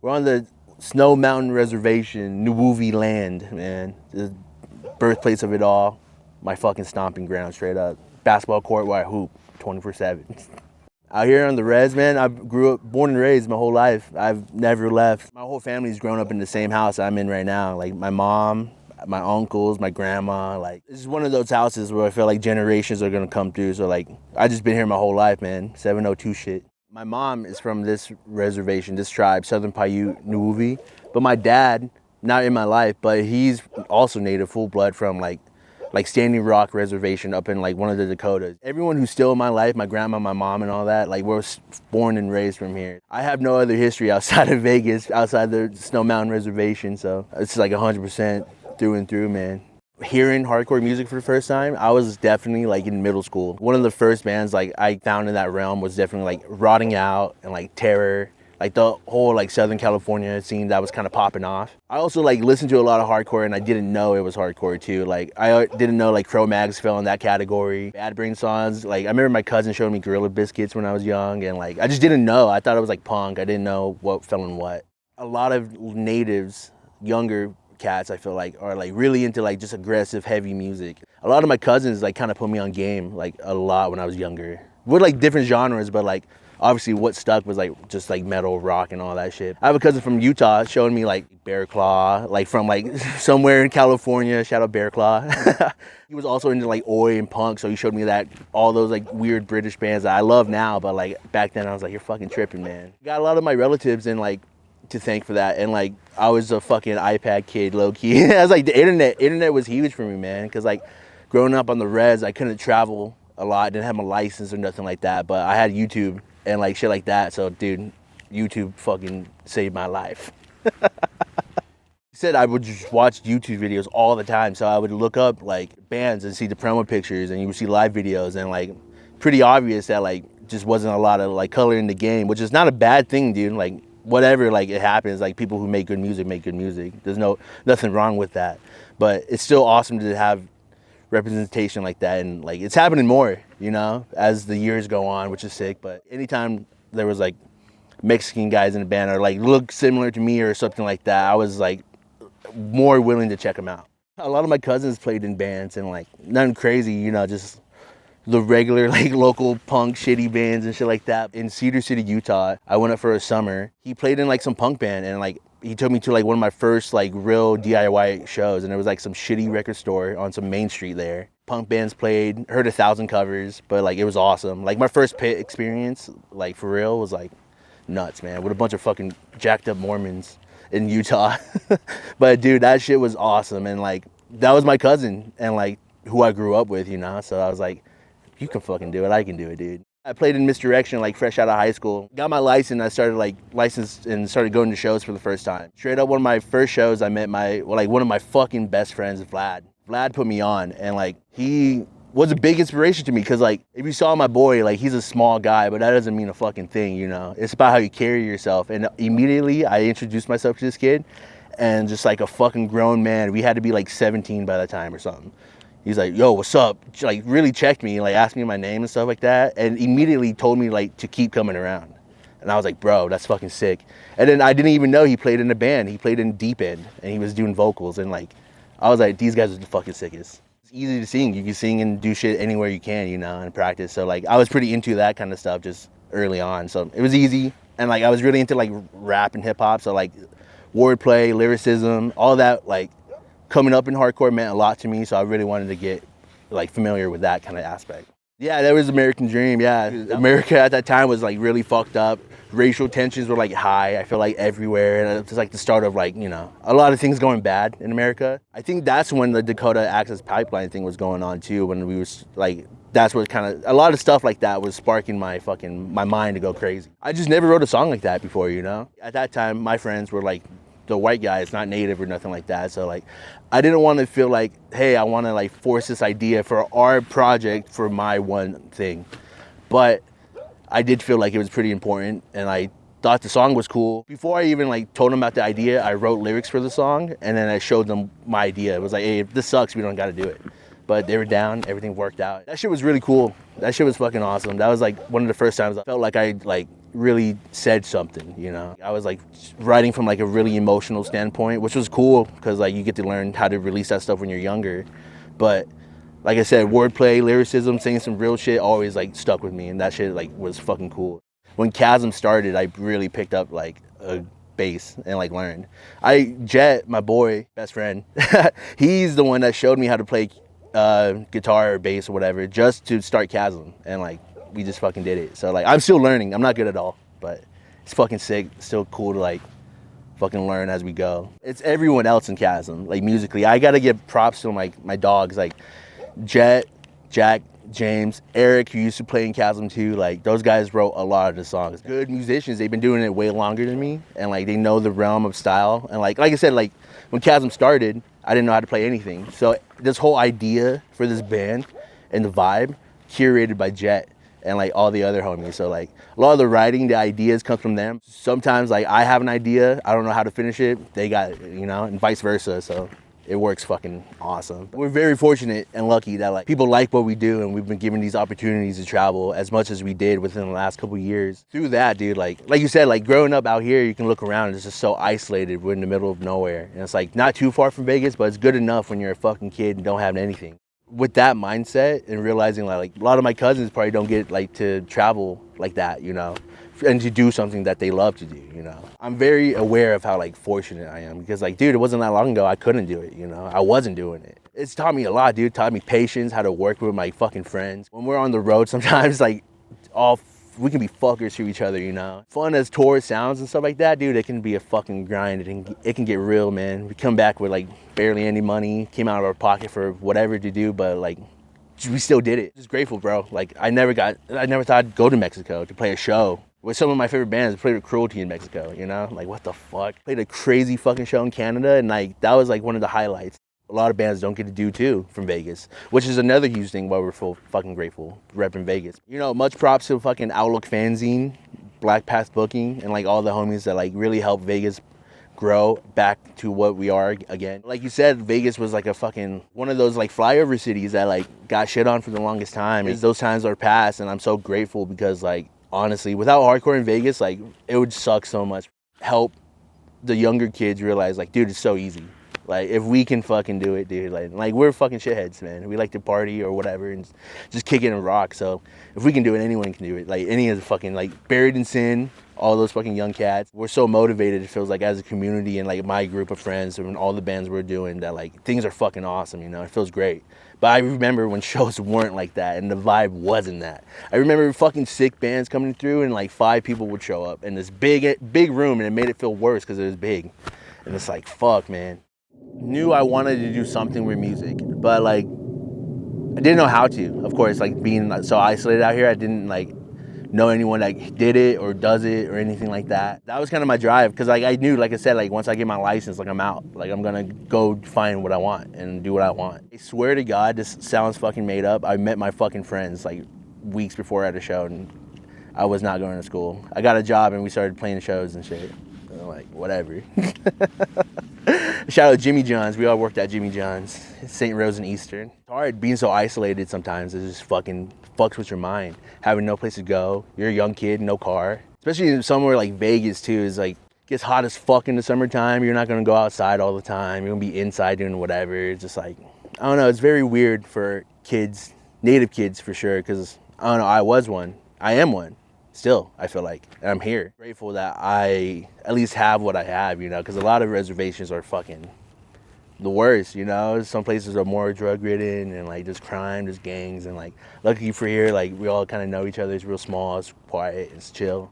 We're on the Snow Mountain Reservation, Nuwuvi land, man. The birthplace of it all. My fucking stomping ground, straight up. Basketball court where I hoop 24/7. Out here on the res, man, I grew up, born and raised my whole life. I've never left. My whole family's grown up in the same house I'm in right now. Like my mom, my uncles, my grandma. Like this is one of those houses where I feel like generations are gonna come through. So like I just been here my whole life, man. 702 shit. My mom is from this reservation, this tribe, Southern Paiute Nuwuvi. But my dad, not in my life, but he's also native, full blood from like Standing Rock Reservation up in like one of the Dakotas. Everyone who's still in my life, my grandma, my mom and all that, like we're born and raised from here. I have no other history outside of Vegas, outside the Snow Mountain Reservation. So it's like 100% through and through, man. Hearing hardcore music for the first time, I was definitely like in middle school. One of the first bands like I found in that realm was definitely like Rotting Out and like Terror, like the whole like Southern California scene that was kind of popping off. I also like listened to a lot of hardcore and I didn't know it was hardcore too. Like I didn't know like Cro-Mags fell in that category. Bad Brain songs, like I remember my cousin showing me Gorilla Biscuits when I was young and like I just didn't know. I thought it was like punk. I didn't know what fell in what. A lot of natives, younger cats I feel like are like really into like just aggressive heavy music. A lot of my cousins like kind of put me on game like a lot when I was younger with like different genres, but like obviously what stuck was like just like metal, rock and all that shit. I have a cousin from Utah showing me like Bear Claw, like from like somewhere in California. Shout out Bear Claw. He was also into like oi and punk, so he showed me that all those like weird British bands that I love now, but like back then I was like, you're fucking tripping, man. Got a lot of my relatives in like to thank for that, and like I was a fucking iPad kid, low key. I was like the internet was huge for me, man, because like growing up on the res, I couldn't travel a lot, didn't have my license or nothing like that, but I had YouTube and like shit like that. So dude, YouTube fucking saved my life. He said I would just watch YouTube videos all the time, so I would look up like bands and see the promo pictures, and you would see live videos, and like pretty obvious that like just wasn't a lot of like color in the game, which is not a bad thing, dude. Like whatever, like it happens. Like people who make good music. There's nothing wrong with that, but it's still awesome to have representation like that, and like it's happening more, you know, as the years go on, which is sick. But anytime there was like Mexican guys in the band or like look similar to me or something like that, I was like more willing to check them out. A lot of my cousins played in bands and like nothing crazy, you know, just the regular like local punk shitty bands and shit like that. In Cedar City, Utah, I went up for a summer. He played in like some punk band, and like he took me to like one of my first like real DIY shows, and there was like some shitty record store on some main street there. Punk bands played, heard 1,000 covers, but like it was awesome. Like my first pit experience, like for real, was like nuts, man, with a bunch of fucking jacked up Mormons in Utah. But dude, that shit was awesome, and like that was my cousin and like who I grew up with, you know. So I was like, you can fucking do it, I can do it, dude. I played in Misdirection like fresh out of high school. Got my license, I started like licensed and started going to shows for the first time. Straight up, one of my first shows, I met one of my fucking best friends, Vlad. Vlad put me on, and like he was a big inspiration to me, because like if you saw my boy, like he's a small guy, but that doesn't mean a fucking thing, you know. It's about how you carry yourself. And immediately I introduced myself to this kid, and just like a fucking grown man, we had to be like 17 by that time or something. He's like, yo, what's up? Like really checked me, like asked me my name and stuff like that, and immediately told me like to keep coming around. And I was like, bro, that's fucking sick. And then I didn't even know he played in a band. He played in Deep End, and he was doing vocals, and like I was like, these guys are the fucking sickest. It's easy to sing. You can sing and do shit anywhere you can, you know, and practice. So like I was pretty into that kind of stuff just early on. So it was easy, and like I was really into like rap and hip hop. So like wordplay, lyricism, all that like coming up in hardcore meant a lot to me, so I really wanted to get like familiar with that kind of aspect. Yeah, that was American dream. Yeah, America at that time was like really fucked up. Racial tensions were like high, I feel like everywhere, and it was like the start of like, you know, a lot of things going bad in America. I think that's when the Dakota Access Pipeline thing was going on too, when we was like, that's what kind of, a lot of stuff like that was sparking my mind to go crazy. I just never wrote a song like that before, you know. At that time, my friends were like the white guys, not native or nothing like that. So like, I didn't want to feel like, hey, I want to like force this idea for our project for my one thing. But I did feel like it was pretty important, and I thought the song was cool. Before I even like told them about the idea, I wrote lyrics for the song, and then I showed them my idea. It was like, hey, if this sucks, we don't got to do it. But they were down, everything worked out. That shit was really cool. That shit was fucking awesome. That was like one of the first times I felt like I like really said something, you know. I was like writing from like a really emotional standpoint, which was cool because like you get to learn how to release that stuff when you're younger. But like I said, wordplay, lyricism, saying some real shit always like stuck with me, and that shit like was fucking cool. When Khasm started, I really picked up like a bass and like learned. Jet, my boy, best friend, he's the one that showed me how to play guitar or bass or whatever just to start Khasm, and like we just fucking did it. So like I'm still learning. I'm not good at all, but it's fucking sick. It's still cool to like fucking learn as we go. It's everyone else in Khasm, like musically. I gotta give props to like my dogs, like Jet, Jack, James, Eric, who used to play in Khasm too. Like those guys wrote a lot of the songs. Good musicians. They've been doing it way longer than me, and like they know the realm of style. And like I said, like when Khasm started, I didn't know how to play anything. So this whole idea for this band and the vibe, curated by Jet and like all the other homies. So like a lot of the writing, the ideas come from them. Sometimes like I have an idea, I don't know how to finish it, they got it, you know, and vice versa. So it works fucking awesome. We're very fortunate and lucky that like people like what we do, and we've been given these opportunities to travel as much as we did within the last couple of years. Through that, dude, like you said, like growing up out here, you can look around and it's just so isolated. We're in the middle of nowhere, and it's like not too far from Vegas, but it's good enough when you're a fucking kid and don't have anything. With that mindset and realizing like a lot of my cousins probably don't get like to travel like that, you know, and to do something that they love to do, you know. I'm very aware of how like fortunate I am, because like, dude, it wasn't that long ago I couldn't do it, you know. I wasn't doing it. It's taught me a lot, dude. It taught me patience, how to work with my fucking friends. When we're on the road, sometimes like we can be fuckers to each other, you know. Fun as tour sounds and stuff like that, dude, it can be a fucking grind. It can get real, man. We come back with like barely any money, came out of our pocket for whatever to do, but like we still did it. Just grateful, bro. Like I never thought I'd go to Mexico to play a show with some of my favorite bands. Played with Cruelty in Mexico, you know? Like what the fuck? Played a crazy fucking show in Canada, and like that was like one of the highlights. A lot of bands don't get to do too from Vegas, which is another huge thing why we're so fucking grateful repping Vegas. You know, much props to fucking Outlook Fanzine, Black Path Booking, and like all the homies that like really helped Vegas grow back to what we are again. Like you said, Vegas was like a fucking one of those like flyover cities that like got shit on for the longest time. Those times are past, and I'm so grateful because like honestly, without hardcore in Vegas, like it would suck so much. Help the younger kids realize like, dude, it's so easy. Like, if we can fucking do it, dude, like we're fucking shitheads, man. We like to party or whatever and just kick it and rock. So if we can do it, anyone can do it. Like, any of the fucking, like, Buried in Sin, all those fucking young cats. We're so motivated, it feels like, as a community and, like, my group of friends and all the bands we're doing that, like, things are fucking awesome, you know? It feels great. But I remember when shows weren't like that and the vibe wasn't that. I remember fucking sick bands coming through and, like, 5 people would show up in this big room, and it made it feel worse because it was big. And it's like, fuck, man. Knew I wanted to do something with music, but like I didn't know how to. Of course, like being so isolated out here, I didn't like know anyone that did it or does it or anything like that. That was kind of my drive, because like I knew, like I said, like once I get my license, like I'm out. Like I'm gonna go find what I want and do what I want. I swear to God, this sounds fucking made up. I met my fucking friends like weeks before at a show, and I was not going to school. I got a job and we started playing shows and shit. And I'm like, whatever. Shout out Jimmy John's. We all worked at Jimmy John's, St. Rose and Eastern. It's hard being so isolated sometimes. It just fucking fucks with your mind. Having no place to go. You're a young kid, no car. Especially somewhere like Vegas too. Is like, gets hot as fuck in the summertime. You're not gonna go outside all the time. You're gonna be inside doing whatever. It's just like, I don't know. It's very weird for kids, native kids for sure. Because I don't know. I was one. I am one. Still, I feel like, and I'm here. Grateful that I at least have what I have, you know, because a lot of reservations are fucking the worst, you know. Some places are more drug-ridden and like just crime, just gangs, and like lucky for here, like we all kind of know each other. It's real small, it's quiet, it's chill.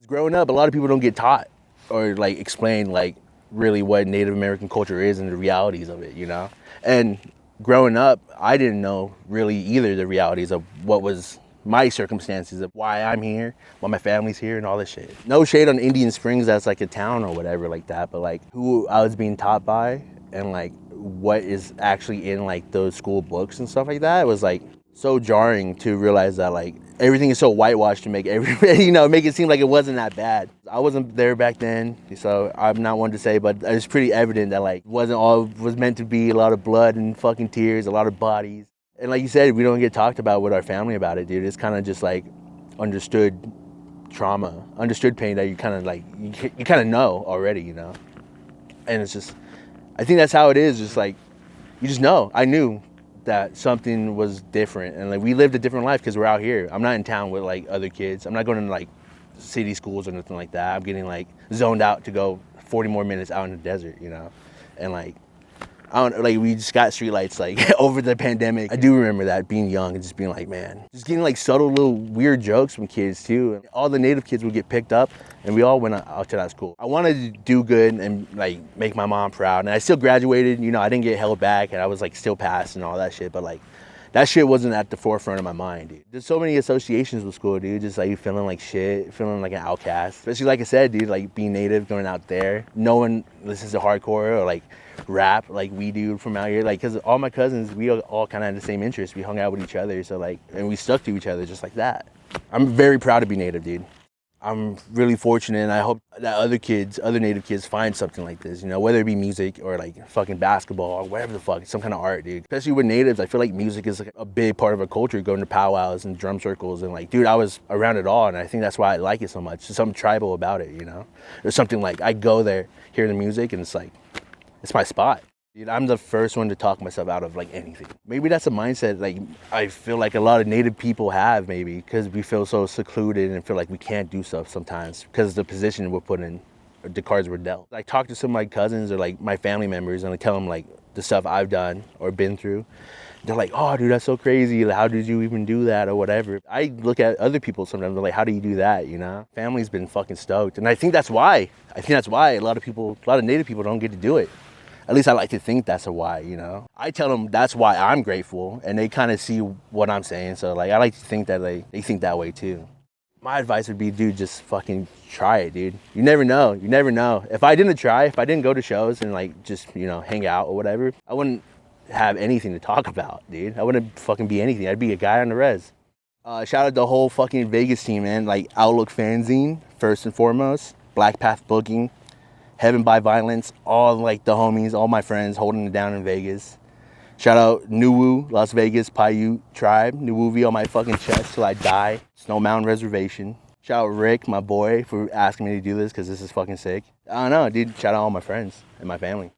Growing up, a lot of people don't get taught or like explain like really what Native American culture is and the realities of it, you know. And growing up, I didn't know really either the realities of what was my circumstances of why I'm here, why my family's here, and all this shit. No shade on Indian Springs as like a town or whatever like that, but like who I was being taught by and like what is actually in like those school books and stuff like that, it was like so jarring to realize that like everything is so whitewashed to make everybody, you know, make it seem like it wasn't that bad. I wasn't there back then, so I'm not one to say, but it's pretty evident that like wasn't all was meant to be. A lot of blood and fucking tears, a lot of bodies. And like you said, we don't get talked about with our family about it, dude. It's kind of just like understood trauma, understood pain that you kind of like, you kind of know already, you know? And it's just, I think that's how it is. Just like, you just know. I knew that something was different, and like we lived a different life because we're out here. I'm not in town with like other kids. I'm not going to like city schools or nothing like that. I'm getting like zoned out to go 40 more minutes out in the desert, you know? And like, I don't like, we just got streetlights like over the pandemic. I do remember that, being young and just being like, man, just getting like subtle little weird jokes from kids too. All the native kids would get picked up and we all went out to that school. I wanted to do good and like make my mom proud. And I still graduated, you know, I didn't get held back and I was like still passed and all that shit. But like, that shit wasn't at the forefront of my mind, dude. There's so many associations with school, dude. Just like feeling like shit, feeling like an outcast. Especially like I said, dude, like being native, going out there. No one listens to hardcore or like rap like we do from out here. Like, cause all my cousins, we all kind of had the same interests. We hung out with each other, so like, and we stuck to each other just like that. I'm very proud to be native, dude. I'm really fortunate, and I hope that other native kids find something like this, you know, whether it be music or like fucking basketball or whatever the fuck, some kind of art, dude. Especially with natives, I feel like music is like a big part of our culture, going to powwows and drum circles, and like, dude, I was around it all, and I think that's why I like it so much. There's something tribal about it, you know? There's something like, I go there, hear the music, and it's like, it's my spot. Dude, I'm the first one to talk myself out of like anything. Maybe that's a mindset like I feel like a lot of native people have, maybe, because we feel so secluded and feel like we can't do stuff sometimes because of the position we're put in, or the cards we're dealt. I talk to some of my cousins or like my family members and I tell them like the stuff I've done or been through. They're like, oh, dude, that's so crazy. Like, how did you even do that or whatever? I look at other people sometimes, they're like, how do you do that, you know? Family's been fucking stoked. And I think that's why a lot of native people don't get to do it. At least I like to think that's a why, you know? I tell them that's why I'm grateful, and they kind of see what I'm saying. So like, I like to think that they think that way too. My advice would be, dude, just fucking try it, dude. You never know. You never know. If I didn't try, if I didn't go to shows and like just, you know, hang out or whatever, I wouldn't have anything to talk about, dude. I wouldn't fucking be anything. I'd be a guy on the res. Shout out the whole fucking Vegas team, man. Like Outlook Fanzine, first and foremost. Black Path Booking. Heaven by Violence, all like the homies, all my friends holding it down in Vegas. Shout out Nuwu, Las Vegas, Paiute Tribe, Nuwuvi on my fucking chest till I die. Snow Mountain Reservation. Shout out Rick, my boy, for asking me to do this because this is fucking sick. I don't know, dude. Shout out all my friends and my family.